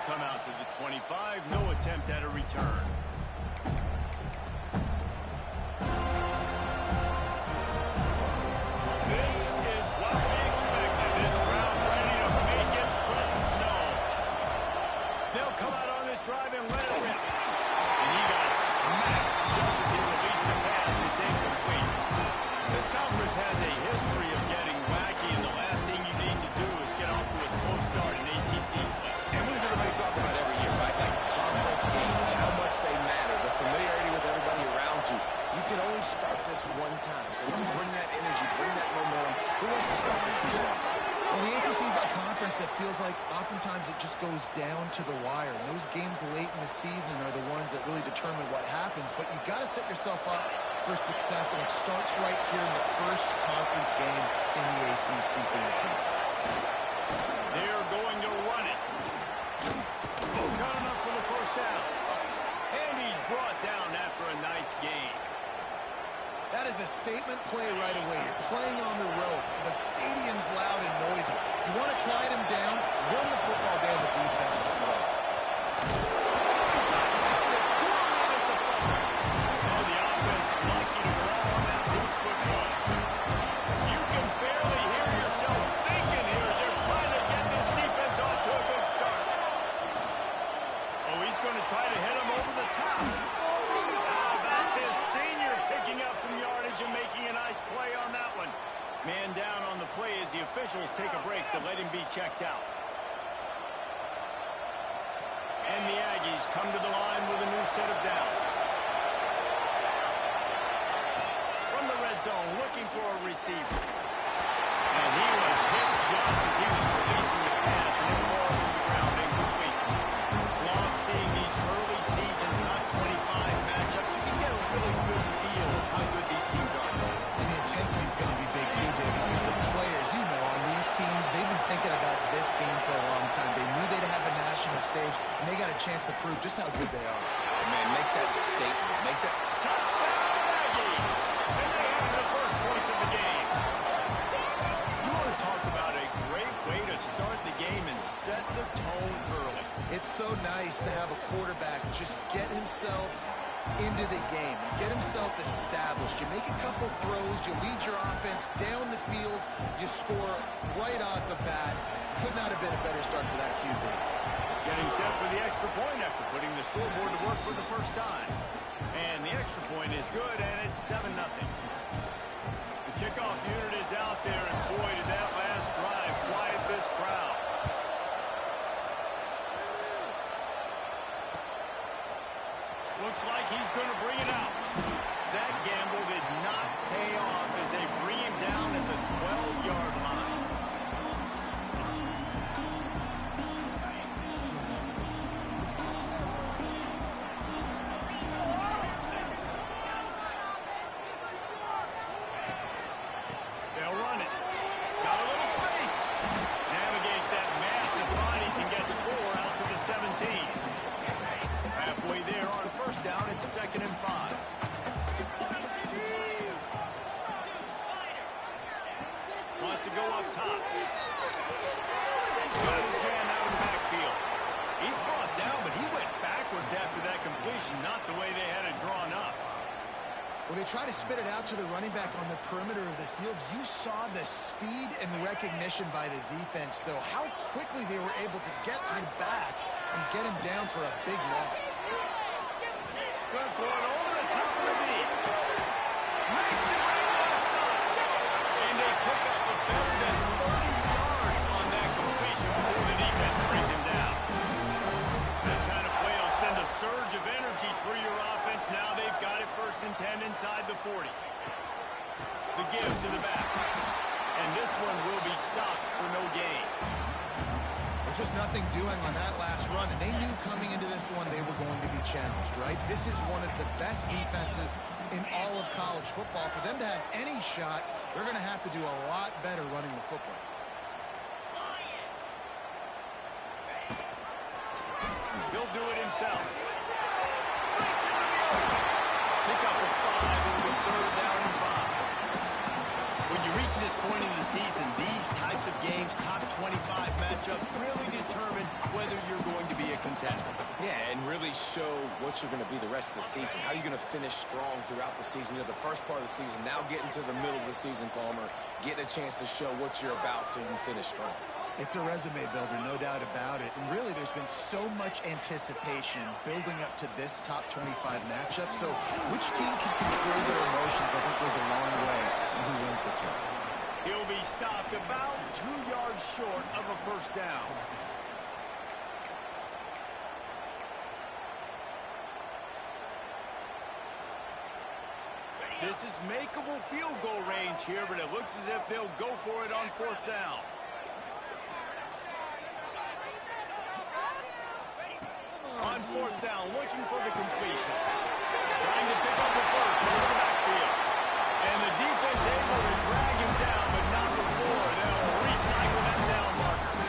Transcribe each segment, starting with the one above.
come out to the 25. No attempt at a return. This is what we expected. This crowd ready to make its presence known. They'll come out on this drive and let it rip. And he got smacked just as he released the pass. It's incomplete. This conference has a history of getting wacky, and the last thing you need to do is get off to a slow start in ACC play. And what does everybody talk about every year, right? Like conference games, how much they matter, the familiarity with everybody around you. You can only start this one time. So just bring that energy, bring that momentum. Who wants to start the season off? Well, the ACC is a conference that feels like oftentimes it just goes down to the wire. And those games late in the season are the ones that really determine what happens. But you got to set yourself up for success, and it starts right here in the first conference game in the ACC for your team. They're going to run it. Both got enough for the first down. And he's brought down after a nice gain. That is a statement play right away. You're playing on the road. The stadium's loud and noisy. You want to quiet him down, run the football down the defense's throat. Oh, the offense lucky to call on that loose football. You can barely hear yourself thinking here as they're trying to get this defense off to a good start. Oh, he's going to try to hit him over the top. How about this senior picking up some yardage and making a nice play on that one. Man down on the play as the officials take a break to let him be checked out. And the Aggies come to the line with a new set of downs. From the red zone, looking for a receiver. And he was hit just as he was releasing the pass, and it falls to the ground incomplete. Love seeing these early season top 25 matchups. You can get a really good feel of how good these teams are. And the intensity is going to be big too, David, because the players, you know, on these teams, they've been thinking about this game for a long time. They knew they'd have a national stage, and they got a chance to prove just how good they are. Man, make that statement. Make that... Touchdown, Aggies! And they have the first points of the game. You want to talk about a great way to start the game and set the tone early. It's so nice to have a quarterback just get himself into the game, get himself established. You make a couple throws, you lead your offense down the field, you score right off the bat. Could not have been a better start for that QB. Getting set for the extra point after putting the scoreboard to work for the first time. And the extra point is good, and it's 7-0. The kickoff unit is out there, and boy, did that last drive quiet this crowd. Looks like he's going to bring it out. That gamble did not pay off as they bring him down at the 12-yard line. They'll run it. Got a little space. Navigates that massive bodies and gets 4 out to the 17. Halfway there on first down, it's 2nd and 5. Wants to go up top. Got his man out in the backfield. He's brought down, but he went backwards after that completion, not the way they had it drawn up. Well, they try to spit it out to the running back on the perimeter of the field. You saw the speed and recognition by the defense, though. How quickly they were able to get to the back and get him down for a big loss. Good for it over the top of the knee. Makes it right outside. And they pick up a better than 30 yards on that completion before the defense brings him down. That kind of play will send a surge of energy through your offense. Now they've got it 1st and 10 inside the 40. The give to the back. And this one will be stopped for no gain. Just nothing doing on that last run, and they knew coming into this one they were going to be challenged, right? This is one of the best defenses in all of college football. For them to have any shot, they're going to have to do a lot better running the football. He'll do it himself. Breaks into the open. Pick up a 5, it'll be 3rd down and 5. When you reach this point in the season, these types of games, top 25 matchups really determine whether you're going to be a contender. Yeah, and really show what you're going to be the rest of the season. How you're going to finish strong throughout the season. You know, the first part of the season, now getting to the middle of the season, Palmer, getting a chance to show what you're about so you can finish strong. It's a resume builder, no doubt about it. And really, there's been so much anticipation building up to this top 25 matchup. So which team can control their emotions, I think, goes a long way in who wins this one. He'll be stopped about 2 yards short of a first down. This is makeable field goal range here, but it looks as if they'll go for it on fourth down. On fourth down, looking for the completion. Trying to pick up the first in the backfield. And the defense able to drag him down, but not before they'll recycle that down marker.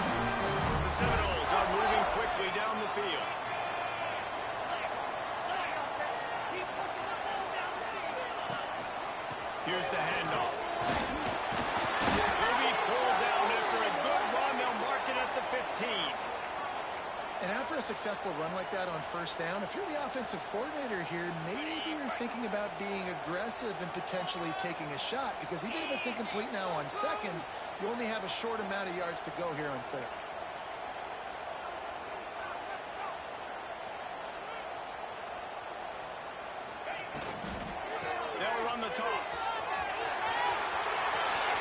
The Seminoles are moving quickly down the field. Here's the handoff. He'll be pulled down after a good run. They'll mark it at the 15. And after a successful run like that on first down, if you're the offensive coordinator here, maybe you're thinking about being aggressive and potentially taking a shot, because even if it's incomplete now on second, you only have a short amount of yards to go here on third. They'll run the toss.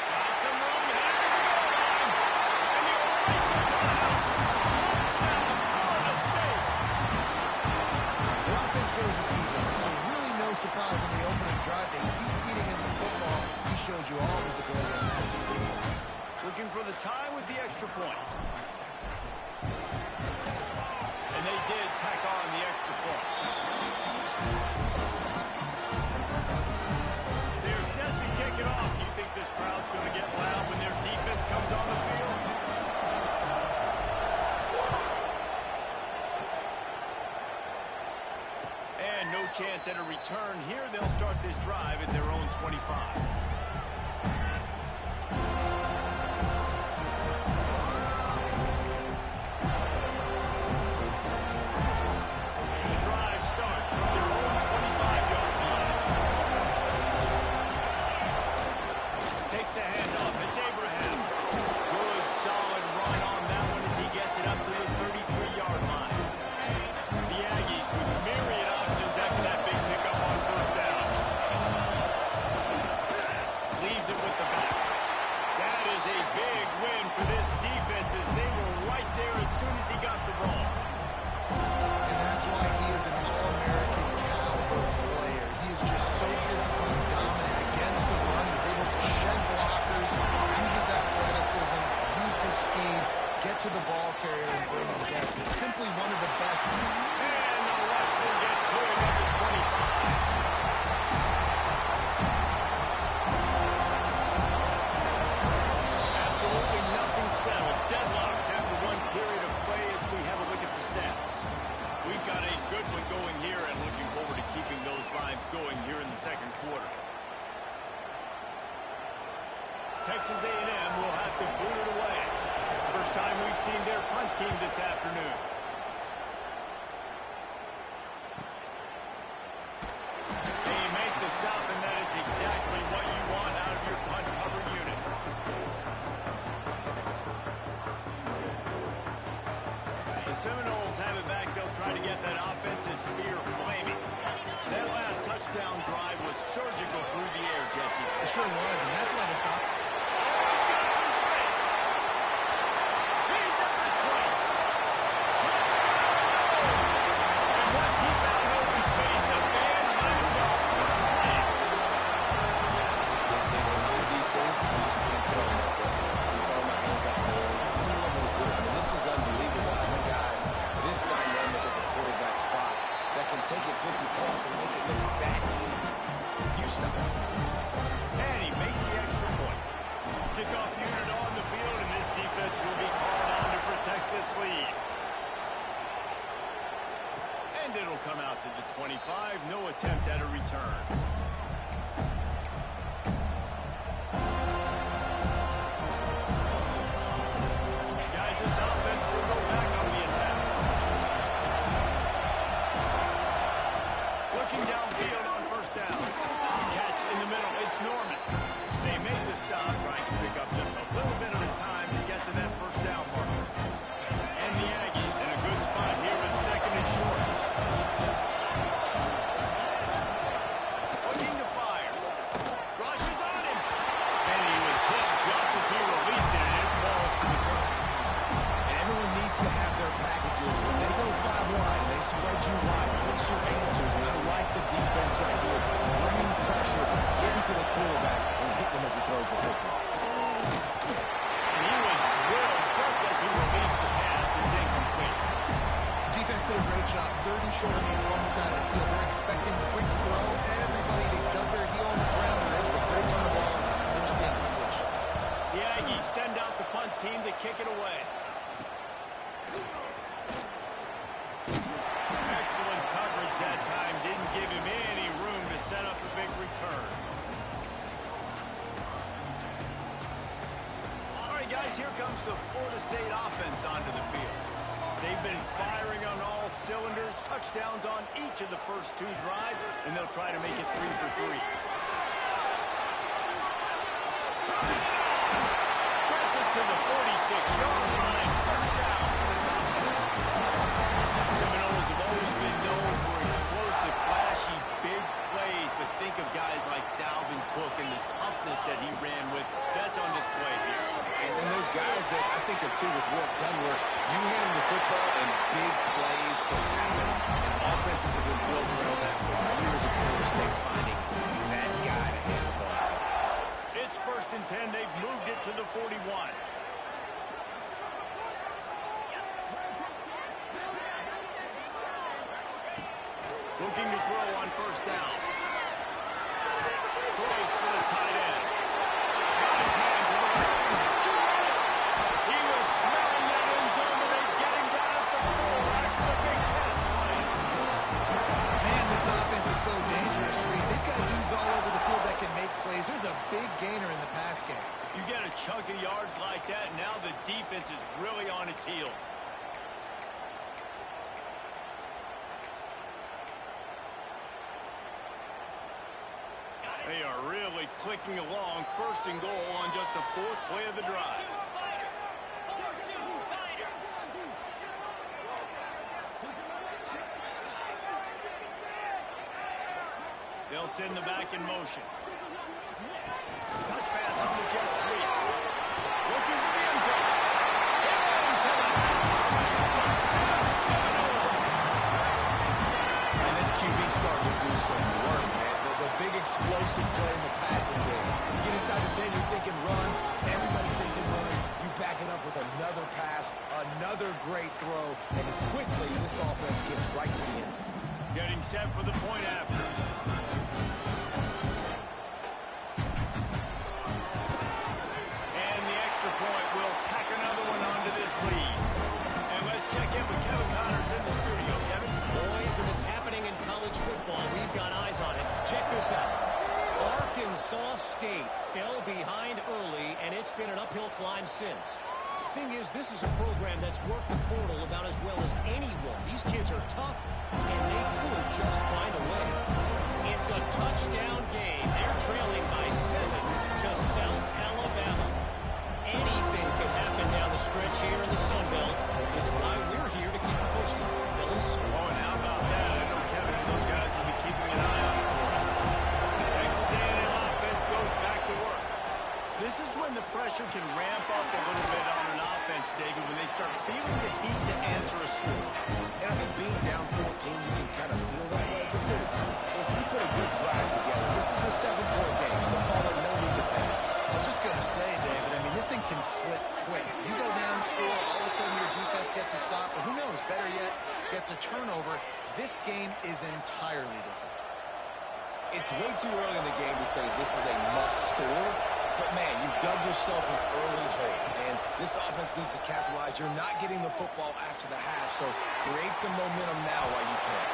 Got some room headed to the goal line. And the erasure to the house. Touchdown, Florida State. The offense goes as he goes, so really no surprise in the opening drive. They keep feeding him the football. He showed you all his ability on that team. Looking for the tie with the extra point. And they did tack on the extra point. They're set to kick it off. You think this crowd's going to get loud when their defense comes on the field? And no chance at a return here. They'll start this drive at their own 25. To the ball carrier and bring him down. He's simply one of the best. And the rush will get to him at the 25. Absolutely nothing settled. Deadlocks after one period of play as we have a look at the stats. We've got a good one going here and looking forward to keeping those vibes going here in the second quarter. Texas A&M will have to boot it away. First time we've seen their punt team this afternoon. They make the stop, and that is exactly what you want out of your punt cover unit. The Seminoles have it back. They'll try to get that offensive spear flaming. That last touchdown drive was surgical through the air, Jesse. It sure was, and that's why they stopped. Take it 50 plus and make it look that easy. You stop. And he makes the extra point. Kickoff unit on the field, and this defense will be called on to protect this lead. And it'll come out to the 25. No attempt at a return. you why. What's your answers? And I like the defense right here. Bringing pressure, getting to the quarterback, and hitting him as he throws the football. And he was drilled just as he released the pass. It's incomplete. Defense did a great job. 3rd and short on the wrong side of the field. They're expecting quick throw. Everybody to dug their heel on the ground. They're able to break on the ball and force the incompletion. The Aggies send out the punt team to kick it away. Excellent coverage that time. Didn't give him any room to set up a big return. All right, guys, here comes the Florida State offense onto the field. They've been firing on all cylinders, touchdowns on each of the first 2 drives, and they'll try to make it 3 for 3. Gets it to the 46-yard line. First down for this offense. Seminoles have always been known for explosive, flashy, big plays, but think of guys like Dalvin Cook and the toughness that he ran with. That's on display here. And then there's guys that I think of, too, with work done where you hand them the football and big plays can happen. And offenses have been built around that for years at Florida State, finding that guy to hand the ball to. It's 1st and 10. They've moved it to the 41. Looking to throw on 1st down. Throws for the tight end. Got his hand to the right. He was smelling that end zone, and they get him down at the 4 after the big pass play. Man, this offense is so dangerous, Reese. They've got dudes all over the field that can make plays. There's a big gainer in the pass game. You get a chunk of yards like that, now the defense is really on its heels. They are really clicking along. 1st and goal on just the 4th play of the drive. They'll send the back in motion. Touch pass on the jet sweep. Looking for the end zone. Into the house. Touchdown, Seminoles. And this QB starting to do some work, man. The big explosive play in the passing game. You get inside the 10, you're thinking run. Everybody thinking run. You back it up with another pass, another great throw, and quickly this offense gets right to the end zone. Getting set for the point after. And the extra point will tack another one onto this lead. And let's check in with Kevin Connors in the studio. Kevin? Boys, and it's happening in college football. We've got eyes on it. Check this out. Arkansas State fell behind early, and it's been an uphill climb since. Thing is, this is a program that's worked the portal about as well as anyone. These kids are tough, and they could just find a way. It's a touchdown game. They're trailing by 7 to South Alabama. Anything can happen down the stretch here in the Sun Belt. It's why we're here to keep you posted, fellas. Oh, and how about that? I know Kevin and those guys will be keeping an eye on it for us. The Texas A&M offense goes back to work. This is when the pressure can ramp up a little bit on an offense, David, when they start feeling the heat to answer a score. And I think being down 14, you can kind of feel that way. But dude, if you put a good drive together, this is a 7-point game, so Paul, no need to panic. I was just going to say, David, I mean, this thing can flip quick. You go down, score, all of a sudden your defense gets a stop, or who knows, better yet, gets a turnover. This game is entirely different. It's way too early in the game to say this is a must score. But, man, you've dug yourself an early hole, and this offense needs to capitalize. You're not getting the football after the half, so create some momentum now while you can.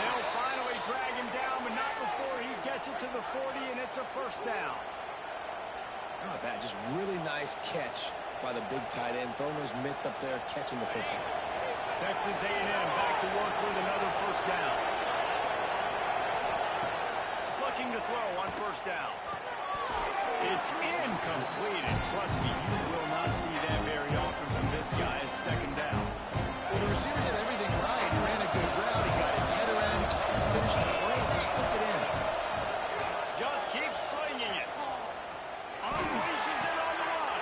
They'll finally drag him down, but not before he gets it to the 40, and it's a 1st down. How about that? Just really nice catch by the big tight end. Throwing those mitts up there, catching the football. Texas A&M back to work with another 1st down. Looking to throw on 1st down. It's incomplete, and trust me, you will not see that very often from this guy at 2nd down. Well, the receiver did everything right. He ran a good route. He got his head around. He just couldn't finish the play. Just look it in. Just keep slinging it. Unleashes it on the run.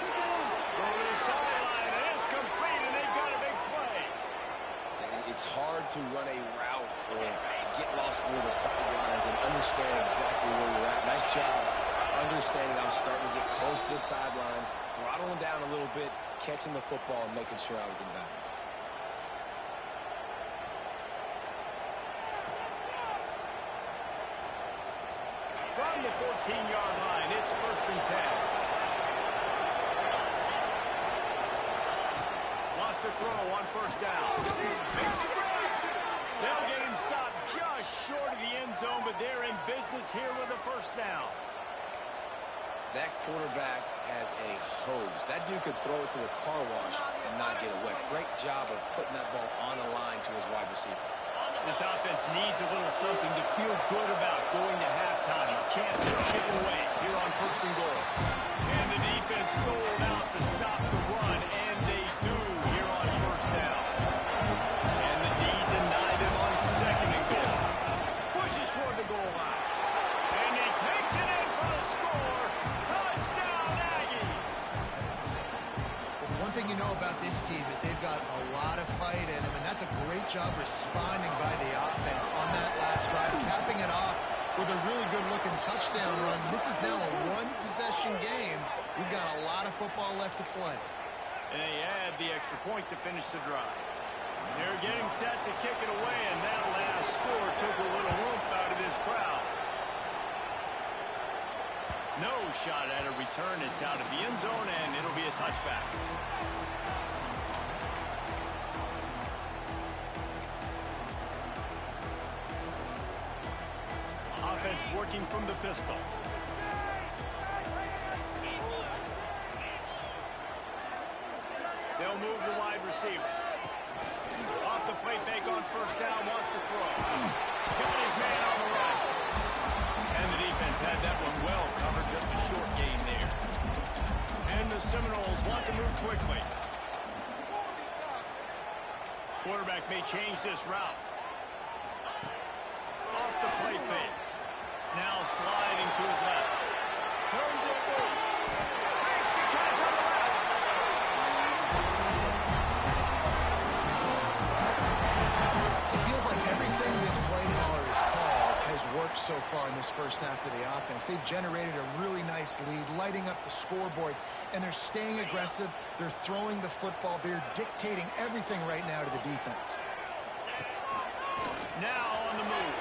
Go to the sideline, and it's complete, and they've got a big play. It's hard to run a route or get lost near the sidelines and understand exactly where you're at. Nice job understanding I'm starting to get close to the sidelines, throttling down a little bit, catching the football, and making sure I was in bounds. From the 14-yard line, it's 1st and 10. Lost a throw on 1st down. Makes the grab. They'll get him stopped just short of the end zone, but they're in business here with a 1st down. That quarterback has a hose. That dude could throw it to a car wash and not get it wet. Great job of putting that ball on the line to his wide receiver. This offense needs a little something to feel good about going to halftime. A chance to chip away here on 1st and goal. And the defense sold out to stop the run, and they do here on 1st down. And the D denied them on 2nd and goal. Pushes toward the goal line. And he takes it in for the score. Touchdown, Aggie! One thing you know about this team is they've got a lot of fight in them, and that's a great job responding by the offense on that last drive, capping it off with a really good-looking touchdown run. This is now a one-possession game. We've got a lot of football left to play. And they add the extra point to finish the drive. They're getting set to kick it away, and that last score took a little oomph out of this crowd. No shot at a return. It's out of the end zone, and it'll be a touchback. Offense working from the pistol. They'll move the wide receiver. Off the play fake on 1st down, wants to throw. Got his man on the right. And the defense had that one well covered, just a short gain there. And the Seminoles want to move quickly. Quarterback may change this route. Off the play fake. Now sliding to his left. Turns it loose. Makes the catch on the left. It feels like everything this play caller has called has worked so far in this first half of the offense. They've generated a really nice lead, lighting up the scoreboard, and they're staying aggressive. They're throwing the football. They're dictating everything right now to the defense. Now on the move.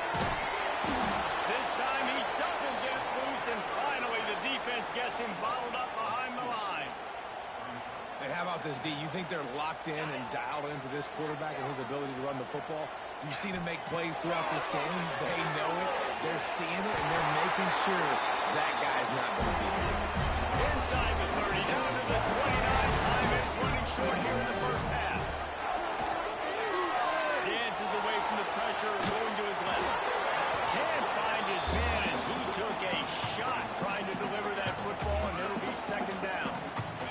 This time he doesn't get loose, and finally the defense gets him bottled up behind the line. Hey, how about this, D? You think they're locked in and dialed into this quarterback and his ability to run the football? You've seen him make plays throughout this game. They know it. They're seeing it, and they're making sure that guy's not going to beat him. Inside the 30, down to the 29. Time is running short here in the first half. Dances away from the pressure, going to his left. Can't find his man as he took a shot trying to deliver that football, and it'll be 2nd down.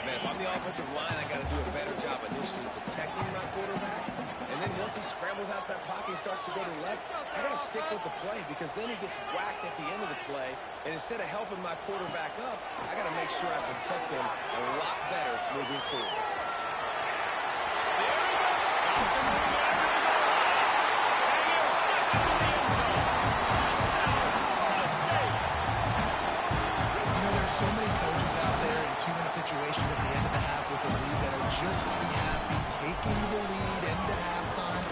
Man, if I'm the offensive line, I got to do a better job initially protecting my quarterback. And then once he scrambles out of that pocket, he starts to go to the left, I got to stick with the play because then he gets whacked at the end of the play. And instead of helping my quarterback up, I got to make sure I protect him a lot better moving forward. There we go. Got some movement after the goal line. And he'll step into the end zone. Touchdown, Florida State. You know, there's so many coaches out there in 2-minute situations at the end of the half with the lead that are just be happy taking the lead into halftime.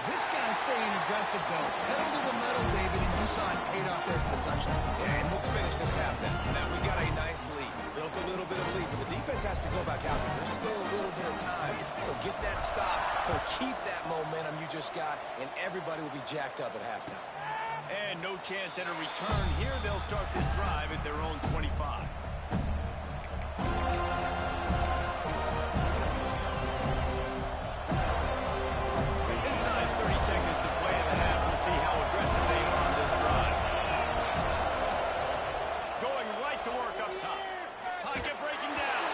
This guy's staying aggressive, though. Pedal to the metal, David, and you saw it paid off there for the touchdown. Yeah, and let's finish this half now. Now, we got a nice lead. Built a little bit of lead, but the defense has to go back out there. There's still a little bit of time, so get that stop to keep that momentum you just got, and everybody will be jacked up at halftime. And no chance at a return here. They'll start this drive at their own 25. Inside 30 seconds to play in the half. We'll see how aggressive they are on this drive. Going right to work up top. Pocket breaking down.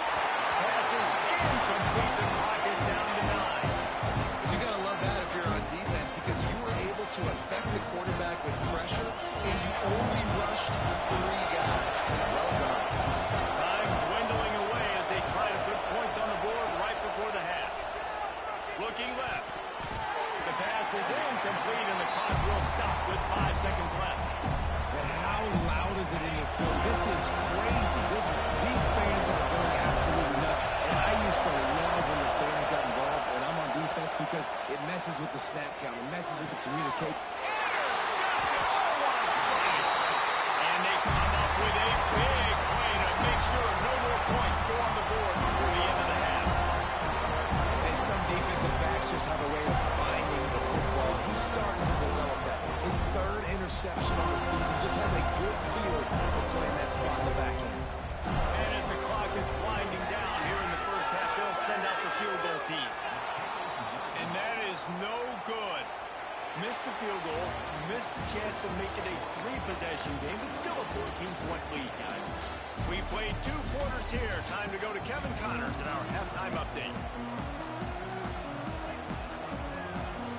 Pass is incomplete. The clock is down to 9. You got to love that if you're on defense because you were able to affect the quarterback with pressure, and you only rushed 3 guys. Well done. Time dwindling away as they try to put points on the board right before the half. Looking left. The pass is incomplete, and the clock will stop with 5 seconds left. And how loud is it in this building? This is crazy. These fans are going absolutely nuts. And I used to love when the fans got involved, and I'm on defense because it messes with the snap count. It messes with the communication. And they come up with a big play to make sure no more points go on the board before the end of the half. And some defensive backs just have a way of finding the football. He's starting to develop that. His third interception of the season just has a good feel for playing that spot in the back end. And as the clock is winding down here in the first half, they'll send out the field goal team. And that is no good. Missed the field goal, missed the chance to make it a 3-possession game, but still a 14-point lead, guys. We played 2 quarters here. Time to go to Kevin Connors in our halftime update.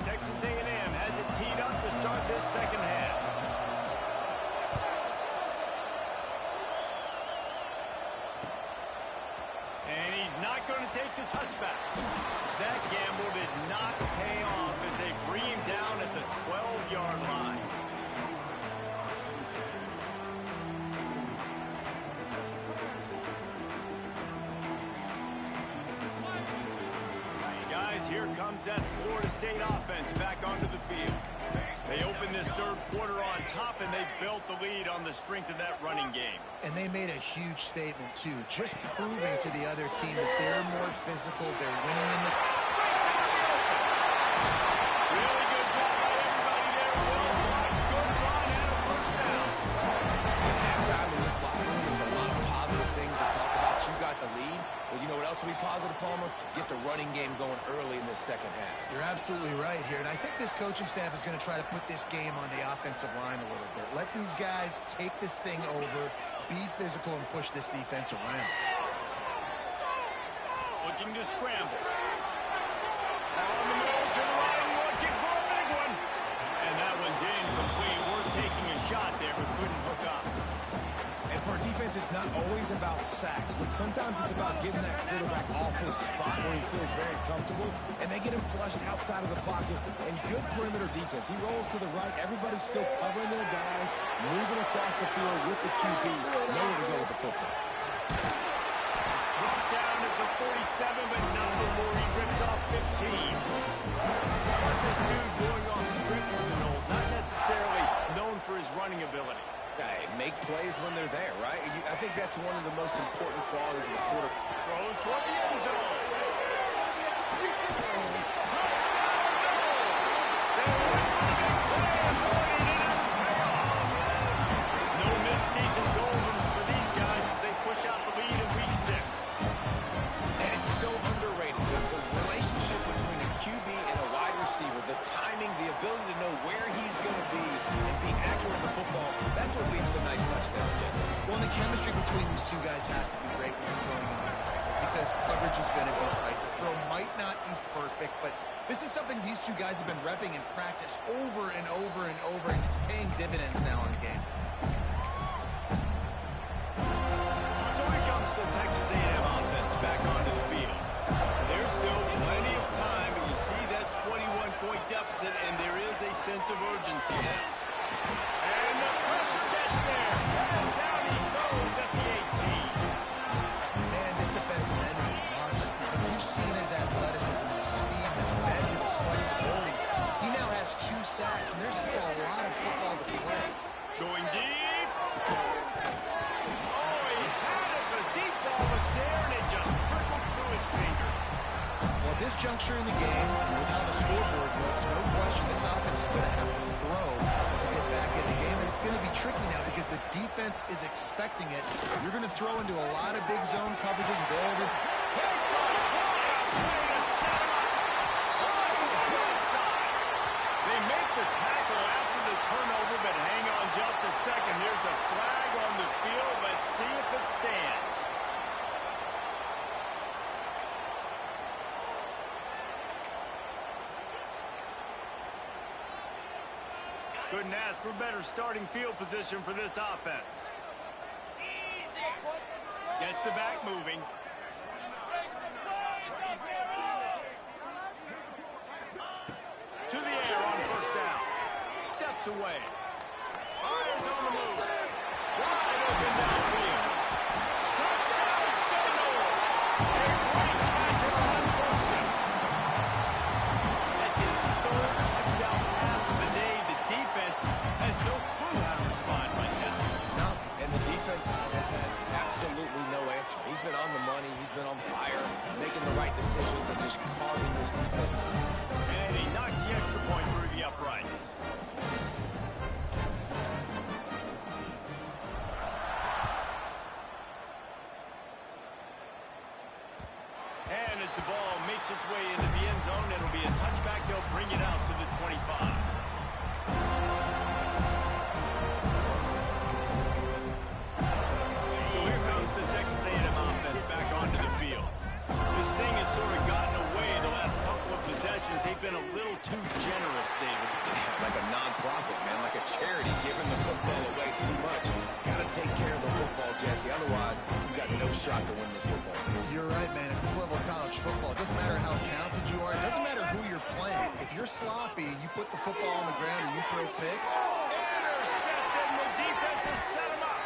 Texas A&M has it teed up to start this second half. And he's not going to take the touchback. That gamble did not pay off as they bring him down at the 12-yard line. Guys, here comes that Florida State offense back onto the field. They opened this third quarter on top, and they built the lead on the strength of that running game. And they made a huge statement, too, just proving to the other team that they're more physical, they're winning in the... Really good job by everybody there. Well blocked, good run, and a first down. At halftime in this locker room, there's a lot of positive things to talk about. You got the lead. Well, you know what else will be positive, Palmer? Get the running game going early in this second half. You're absolutely right here, and I think this coaching staff is going to try to put this game on the offensive line a little bit. Let these guys take this thing over, be physical, and push this defense around. Looking to scramble. On the middle to the right, looking for a big one. And that one's incomplete. We're taking a shot there, but couldn't hook up. And for defense, it's not always about sacks, but sometimes it's about getting that quarterback off his spot where he feels very comfortable, and they get him flushed outside of the pocket. And good perimeter defense. He rolls to the right. Everybody's still covering their guys, moving across the field with the QB. Nowhere to go with the football. Brought down at the 47, but not before he ripped off 15. How about this dude going off script for the Knowles? Not necessarily known for his running ability. Hey, make plays when they're there, right? I think that's one of the most important qualities of a quarterback. Throws toward the end zone. Touchdown, Knowles! They went for the big play, and boy, did it ever pay off. No midseason doldrums for these guys as they push out the lead in Week 6. And it's so underrated. The relationship between a QB and a wide receiver, the timing, the ability to know where he's going to be and be accurate in the football, that's what leads to nice touchdowns, Jesse. Well, the chemistry between these two guys has to be great when you're throwing in the because coverage is going to be tight. The throw might not be perfect, but this is something these two guys have been repping in practice over and over and over, and it's paying dividends now in game. So here comes the Texas A&M offense back onto the field. There's still plenty of time, but you see that 21-point deficit, and there is a sense of urgency now. And the pressure gets there. And down he goes at the 18. Man, this defensive end is a monster. When you've seen his athleticism, his speed, his bend, his flexibility, he now has 2 sacks, and there's still a lot of football to play. Going deep. Oh, he had it. The deep ball was there, and it just trickled through his fingers. Well, at this juncture in the game, with how the scoreboard looks, no question this offense is going to have to throw to get back in the game, and it's going to be tricky now because the defense is expecting it. You're going to throw into a lot of big zone coverages with every... They make the tackle after the turnover, but hang on just a second. There's a flag on the field. Let's see if it stands. Couldn't ask for better starting field position for this offense. Gets the back moving. To the air on steps away. Lions on the move. Wide open downfield. Touchdown Seminoles. A great catch on 4-6. That's his third touchdown pass of the day. The defense has no clue how to respond right now. No, and the defense has had absolutely no answer. He's been on the money. He's been on fire, making the right decisions and just carving this defense. And he knocks the extra point through the uprights. And as the ball makes its way into the end zone, it'll be a touchback. They'll bring it out to the 25. So here comes the Texas A&M offense back onto the field. This thing has sort of gotten away the last couple of possessions. They've been a little too generous, David. Yeah, like a non-profit, man, like a charity, giving the football away too much. Got to take care of the football, Jesse. Otherwise, you got no shot to win this football game. You're right, man. At this level of college football, it doesn't matter how talented you are. It doesn't matter who you're playing. If you're sloppy, you put the football on the ground or you throw picks. Intercepted. The defense has set him up.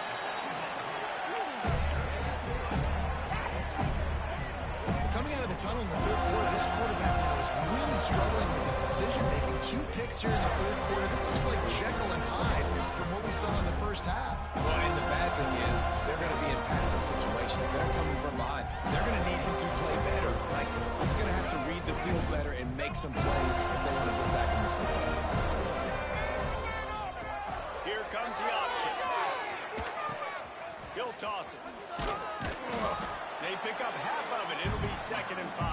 Coming out of the tunnel in the third quarter, this quarterback was really struggling with his decision-making. 2 picks here in the third quarter. This looks like Jekyll and Hyde from what we saw in the first half. Well, and the bad thing is they're going to be in passing situations. They're coming from behind. They're going to need him to play better. Like, he's going to have to read the field better and make some plays if they want to get back in this football game. Here comes the option. He'll toss it. They pick up half of it. It'll be 2nd and 5.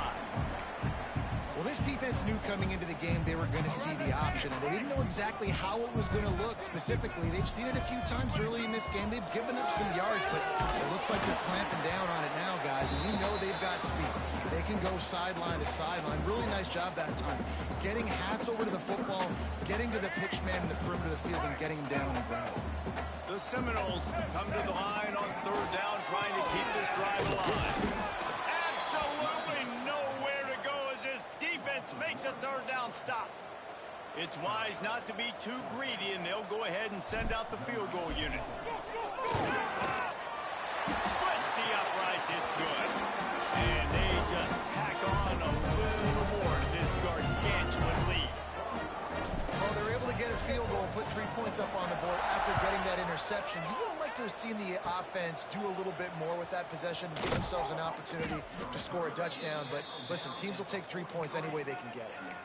Well, this defense knew coming into the game they were going to see the option, and they didn't know exactly how it was going to look specifically. They've seen it a few times early in this game. They've given up some yards, but it looks like they're clamping down on it now, guys, and you know they've got speed. They can go sideline to sideline. Really nice job that time. Getting hats over to the football, getting to the pitch man in the perimeter of the field, and getting him down on the ground. The Seminoles come to the line on 3rd down, trying to keep this drive alive. Absolutely nowhere to go as this defense makes a 3rd down stop. It's wise not to be too greedy, and they'll go ahead and send out the field goal unit. Splits the uprights, it's good. And they just tack on a little more to this gargantuan lead. Well, they're able to get a field goal and put 3 points up on the board after getting that interception. You would have liked to have seen the offense do a little bit more with that possession, give themselves an opportunity to score a touchdown. But listen, teams will take 3 points any way they can get it.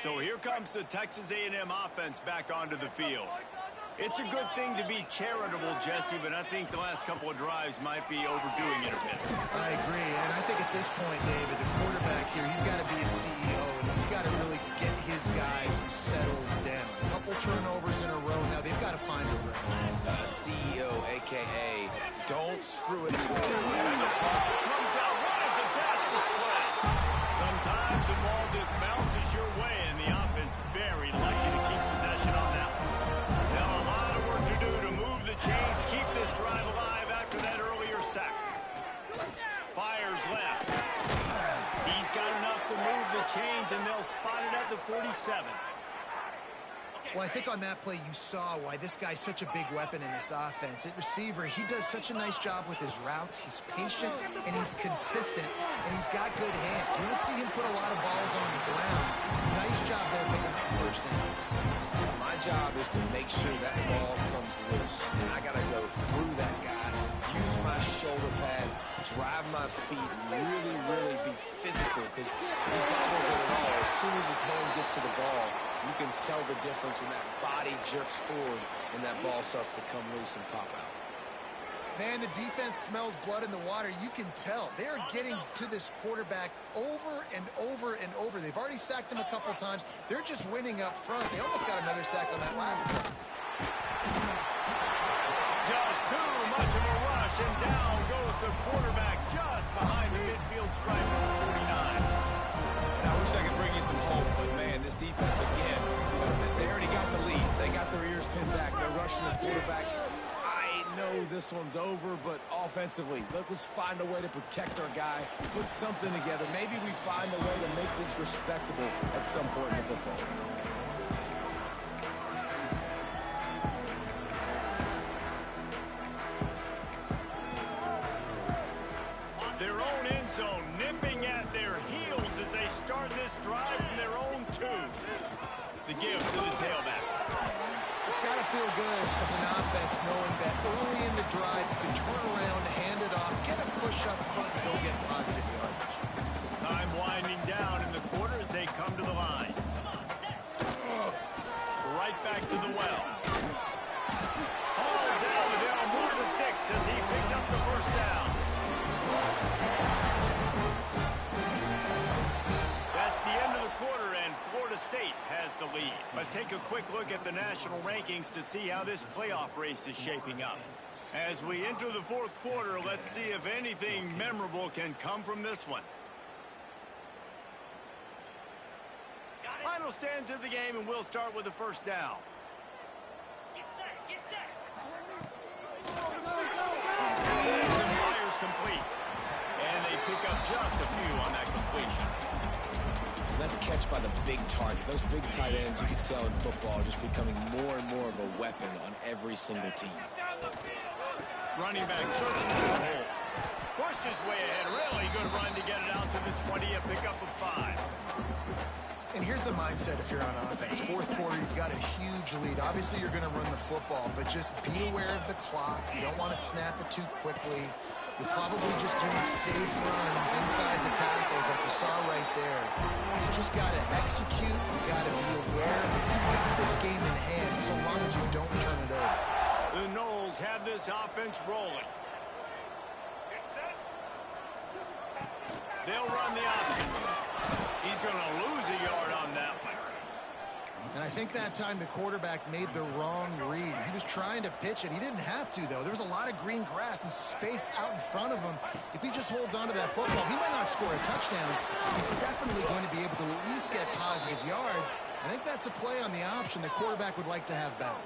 So here comes the Texas A&M offense back onto the field. It's a good thing to be charitable, Jesse, but I think the last couple of drives might be overdoing it a bit. I agree, and I think at this point, David, the quarterback here, he's got to be a CEO, and he's got to really get his guys settled down. A couple turnovers in a row now. They've got to find a rhythm. CEO, a.k.a. don't screw it up. And the ball comes out. What a disastrous play. Sometimes the ball just bounces your way, and the offense very lucky to keep possession on that one. Now a lot of work to do to move the chains, keep this drive alive after that earlier sack. Fires left. He's got enough to move the chains, and they'll spot it at the 47. Well, I think on that play you saw why this guy's such a big weapon in this offense. At receiver, he does such a nice job with his routes. He's patient, and he's consistent, and he's got good hands. You don't see him put a lot of balls on the ground. Nice job there picking up the 1st down. My job is to make sure that ball comes loose, and I got to go through that guy, use my shoulder pad, drive my feet, really, really be physical, because he bobbles it at all. As soon as his hand gets to the ball, you can tell the difference when that body jerks forward and that ball starts to come loose and pop out. Man, the defense smells blood in the water. You can tell. They're getting to this quarterback over and over and over. They've already sacked him a couple times. They're just winning up front. They almost got another sack on that last play. Just too much of a rush, and down goes the quarterback just behind the midfield stripe at 49. And I wish I could bring you some hope, but man, this defense again, they already got the lead. They got their ears pinned back. They're rushing the quarterback. I know this one's over, but offensively, let's find a way to protect our guy, put something together. Maybe we find a way to make this respectable at some point in the football game. Their own end zone nipping at their heels as they start this drive from their own 2. The give to the tailback. It's got to feel good as an offense knowing that early in the drive you can turn around, hand it off, get a push up front, and go get positive yardage. Time winding down in the quarter as they come to the line. Right back to the well. Hauled down with Dale more the sticks as he picks up the first down. That's the end of the quarter, and Florida State has the lead. Let's take a quick look at the national rankings to see how this playoff race is shaping up. As we enter the fourth quarter, let's see if anything memorable can come from this one. Final stands of the game, and we'll start with the first down. Get set, get set. And fires complete. And they pick up just a few on that completion. Nice catch by the big target. Those big tight ends, you can tell in football, are just becoming more and more of a weapon on every single team. Running back searching for the hole. Pushed his way ahead. Really good run to get it out to the 20, a pickup of 5. And here's the mindset if you're on offense. Fourth quarter, you've got a huge lead. Obviously, you're going to run the football, but just be aware of the clock. You don't want to snap it too quickly. You're probably just doing safe runs inside the tackles like you saw right there. You just got to execute. You got to be aware that you've got this game in hand so long as you don't turn it over. The Noles have this offense rolling. They'll run the option. He's going to lose a yard on that one. And I think that time the quarterback made the wrong read. He was trying to pitch it. He didn't have to, though. There was a lot of green grass and space out in front of him. If he just holds on to that football, he might not score a touchdown. He's definitely going to be able to at least get positive yards. I think that's a play on the option the quarterback would like to have back.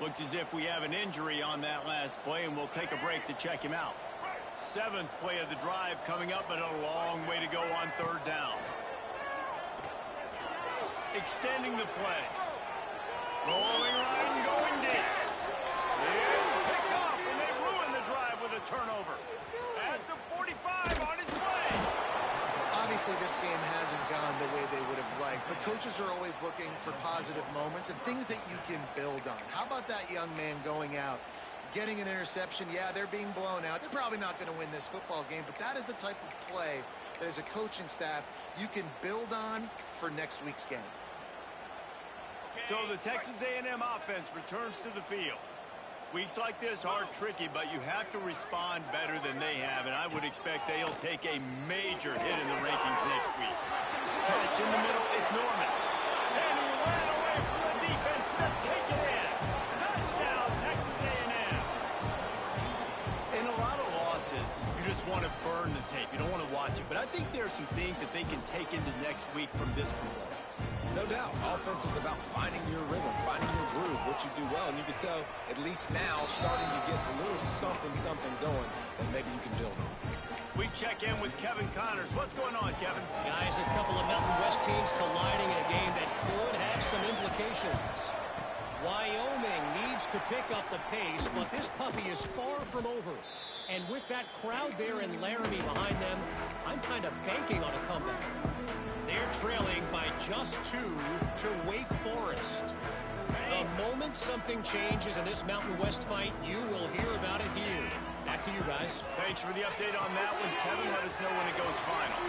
Looks as if we have an injury on that last play, and we'll take a break to check him out. 7th play of the drive coming up, but a long way to go on 3rd down. Extending the play. Rolling right and going deep. It's picked off, and they ruin the drive with a turnover. At the 45 on his way. Obviously, this game hasn't gone the way they would have liked, but coaches are always looking for positive moments and things that you can build on. How about that young man going out, getting an interception? Yeah, they're being blown out. They're probably not going to win this football game, but that is the type of play that as a coaching staff you can build on for next week's game. So the Texas A&M offense returns to the field. Weeks like this are tricky, but you have to respond better than they have, and I would expect they'll take a major hit in the rankings next week. Catch in the middle, it's Norman. And he ran away from the defense to take it in. Touchdown, Texas A&M. In a lot of losses, you just want to burn the tape. You don't want to watch it. But I think there are some things that they can take into next week from this performance. No doubt. Offense is about finding your rhythm, finding your groove, what you do well. And you can tell, at least now, starting to get a little something going that maybe you can build on. We check in with Kevin Connors. What's going on, Kevin? Guys, a couple of Mountain West teams colliding in a game that could have some implications. Wyoming needs to pick up the pace, but this puppy is far from over. And with that crowd there in Laramie behind them, I'm kind of banking on a comeback. They're trailing by just 2 to Wake Forest. The moment something changes in this Mountain West fight, you will hear about it here. Back to you guys. Thanks for the update on that one, Kevin. Let us know when it goes final.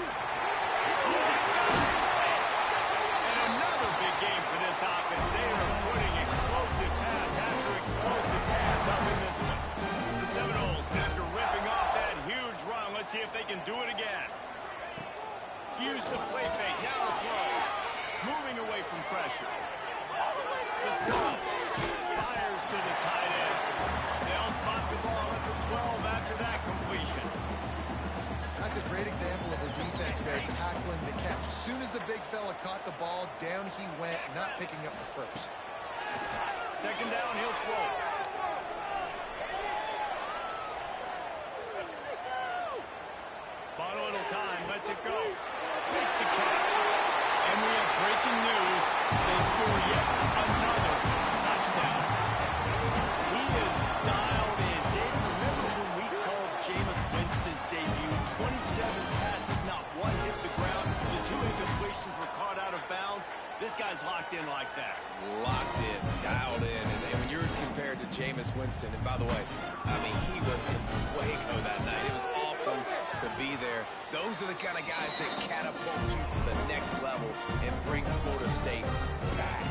And another big game for this offense. They are putting explosive pass after explosive pass up in this one. The Seminoles, after ripping off that huge run, let's see if they can do it again. Use the play fake, now the throw. Moving away from pressure. The throw. Fires to the tight end. They'll spot the ball at the 12 after that completion. That's a great example of the defense there tackling the catch. As soon as the big fella caught the ball, down he went, not picking up the first. 2nd down, he'll throw. it go. Makes the catch. And we have breaking news. They score yet another touchdown. He is dialed in. Dave, remember when we called Jameis Winston's debut? 27 passes, not one hit the ground. The 2 incompletions were caught out of bounds. This guy's locked in like that. Locked in, dialed in. And when you're compared to Jameis Winston, and by the way, I mean, he was in Waco that night. It was awesome to be there. Those are the kind of guys that catapult you to the next level and bring Florida State back.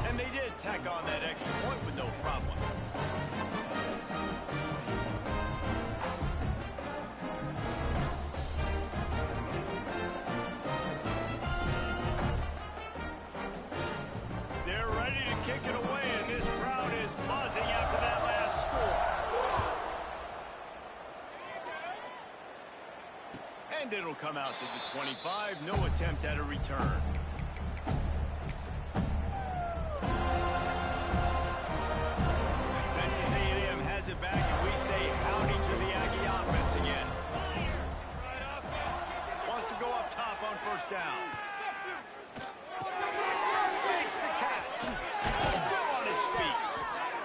And they did tack on that extra point with no problem. They're ready to kick it away, and this crowd is buzzing after that last score. And it'll come out to the 25. No attempt at a return. Texas A&M has it back, and we say howdy to the Aggie offense again. Wants to go up top on first down. Makes the catch. Still on his feet.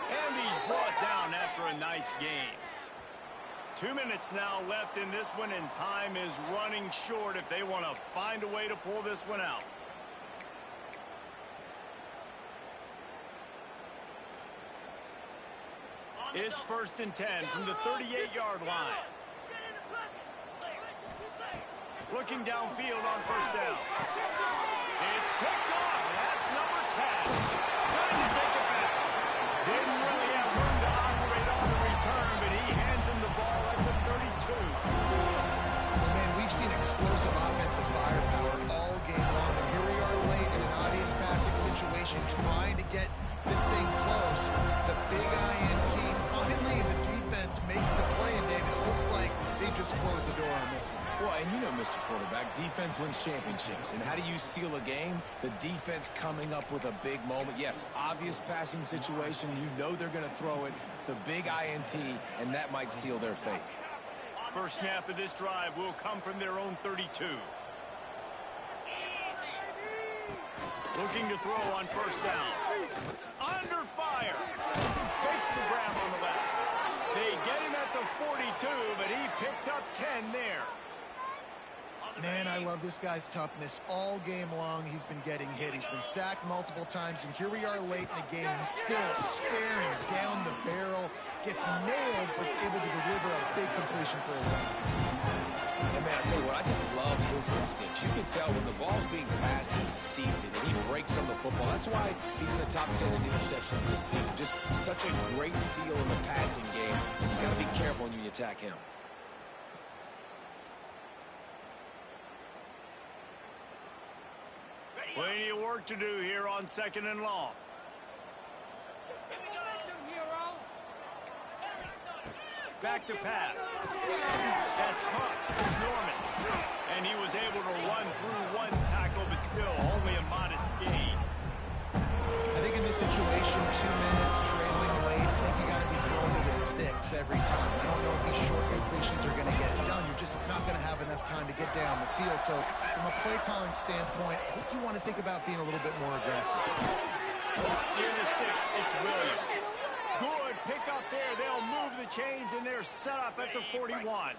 And he's brought down after a nice game. 2 minutes now left in this one, and time is running short if they want to find a way to pull this one out. It's 1st and 10 from the 38-yard line. Looking downfield on first down. It's picked off. That's number 10. Trying to take it back. Didn't really have room to operate on the return, but he hands him the ball at the 32. Well, man, we've seen explosive offensive firepower all game long, and here we are late in an obvious passing situation trying to get this thing close. The big INT, finally the defense makes a play, and David, it looks like they just closed the door on this one. Well, and you know, Mr. Quarterback, defense wins championships. And how do you seal a game? The defense coming up with a big moment. Yes, obvious passing situation. You know they're going to throw it. The big INT, and that might seal their fate. First snap of this drive will come from their own 32. Looking to throw on first down. Under fire. Makes the grab on the left. They get him at the 42, but he picked up 10 there. Man, I love this guy's toughness. All game long, he's been getting hit. He's been sacked multiple times, and here we are late in the game. He's still staring down the barrel, gets nailed, but is able to deliver a big completion for his offense. And man, I tell you what, I just love his instincts. You can tell when the ball's being passed, he sees it, and he breaks on the football. That's why he's in the top 10 in interceptions this season. Just such a great feel in the passing game. You got to be careful when you attack him. Plenty of work to do here on 2nd and long. Back to pass. That's caught. It's Norman. And he was able to run through one tackle, but still only a modest gain. I think in this situation, 2 minutes trailing late, I think you got to be throwing to the sticks every time. I don't know if these short completions are going to get it done. You're just not going to have enough time to get down the field. So from a play calling standpoint, I think you want to think about being a little bit more aggressive. Near the sticks, it's Williams. Good pick up there. They'll move the chains, and they're set up at the 41.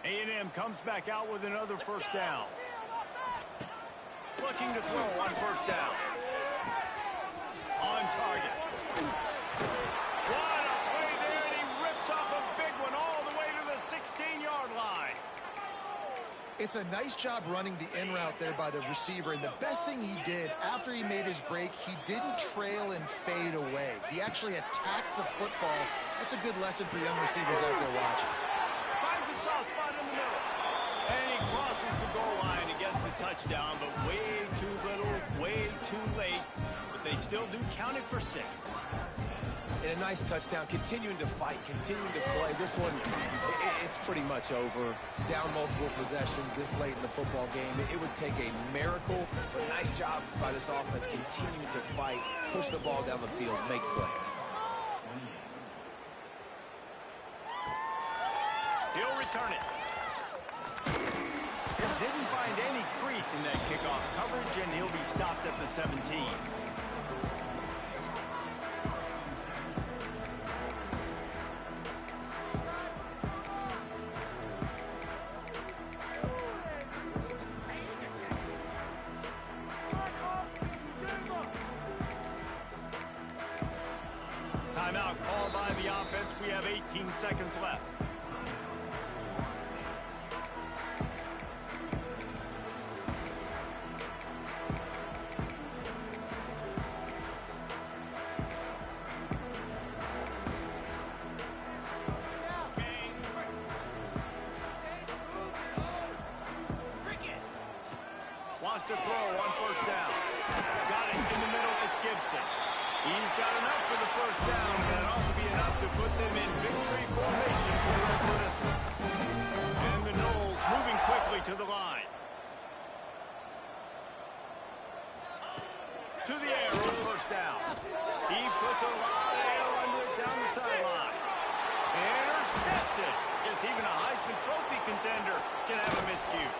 A&M comes back out with another first down. Looking to throw on first down. On target. What a play there, and he rips off a big one all the way to the 16-yard line. It's a nice job running the in route there by the receiver, and the best thing he did after he made his break, he didn't trail and fade away. He actually attacked the football. That's a good lesson for young receivers out there watching. Finds a soft spot in the middle. And he crosses the goal line and gets the touchdown, but way too little, way too late. But they still do count it for 6. And a nice touchdown, continuing to fight, continuing to play. This one, it's pretty much over. Down multiple possessions this late in the football game. It would take a miracle, but nice job by this offense continuing to fight, push the ball down the field, make plays. He'll return it. facing that kickoff coverage, and he'll be stopped at the 17. Timeout called by the offense. We have 18 seconds left. Wants to throw on first down. Got it in the middle. It's Gibson. He's got enough for the first down, and that ought to be enough to put them in victory formation for the rest of this one. And the Knowles moving quickly to the line. To the air on first down. He puts a lot of air under it down the sideline. Intercepted. Yes, even a Heisman Trophy contender can have a miscue.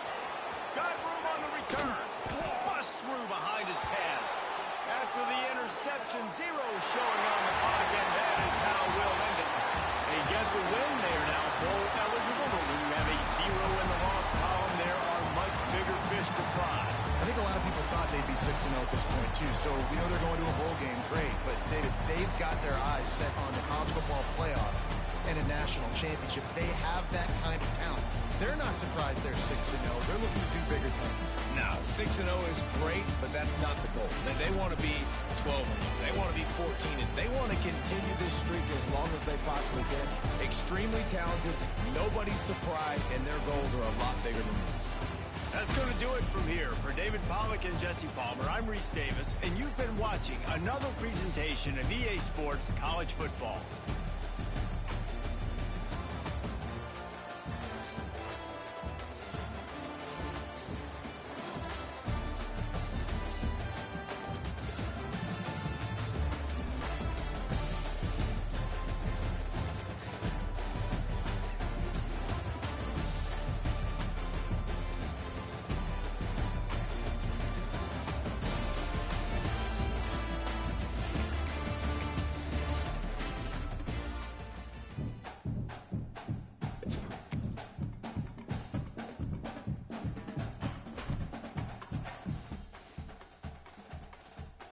Got room on the return. Bust through behind his pad. After the interception, 0 showing on the clock, and that is how we'll end it. They get the win. They are now bowl eligible, but when you have a 0 in the loss column, there are much bigger fish to fry. I think a lot of people thought they'd be 6-0 at this point, too. So we know they're going to a bowl game. Great. But, David, they've got their eyes set on the college football playoff and a national championship. They have that kind of talent. They're not surprised they're 6-0. They're looking to do bigger things. No, 6-0 is great, but that's not the goal. They want to be 12-0. They want to be 14-0. They want to continue this streak as long as they possibly can. Extremely talented. Nobody's surprised, and their goals are a lot bigger than this. That's going to do it from here. For David Pollack and Jesse Palmer, I'm Reese Davis, and you've been watching another presentation of EA Sports College Football.